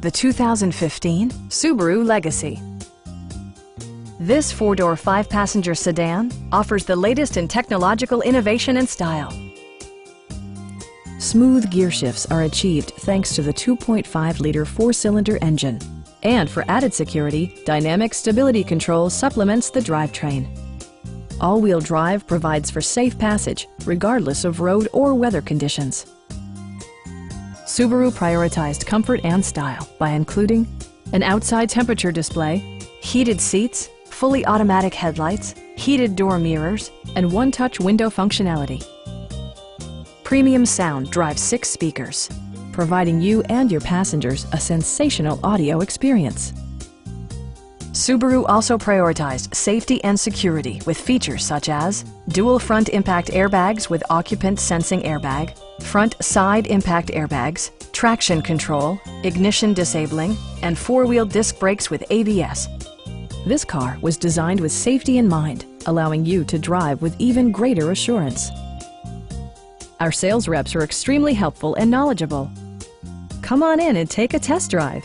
the 2015 Subaru Legacy. This four-door, five-passenger sedan offers the latest in technological innovation and style. Smooth gear shifts are achieved thanks to the 2.5-liter four-cylinder engine. And for added security, dynamic stability control supplements the drivetrain. All-wheel drive provides for safe passage, regardless of road or weather conditions. Subaru prioritized comfort and style by including an outside temperature display, heated seats, fully automatic headlights, heated door mirrors, and one-touch window functionality. Premium sound drives 6 speakers, providing you and your passengers a sensational audio experience. Subaru also prioritized safety and security with features such as dual front impact airbags with occupant sensing airbag, front side impact airbags, traction control, ignition disabling, and four-wheel disc brakes with ABS. This car was designed with safety in mind, allowing you to drive with even greater assurance. Our sales reps are extremely helpful and knowledgeable. Come on in and take a test drive.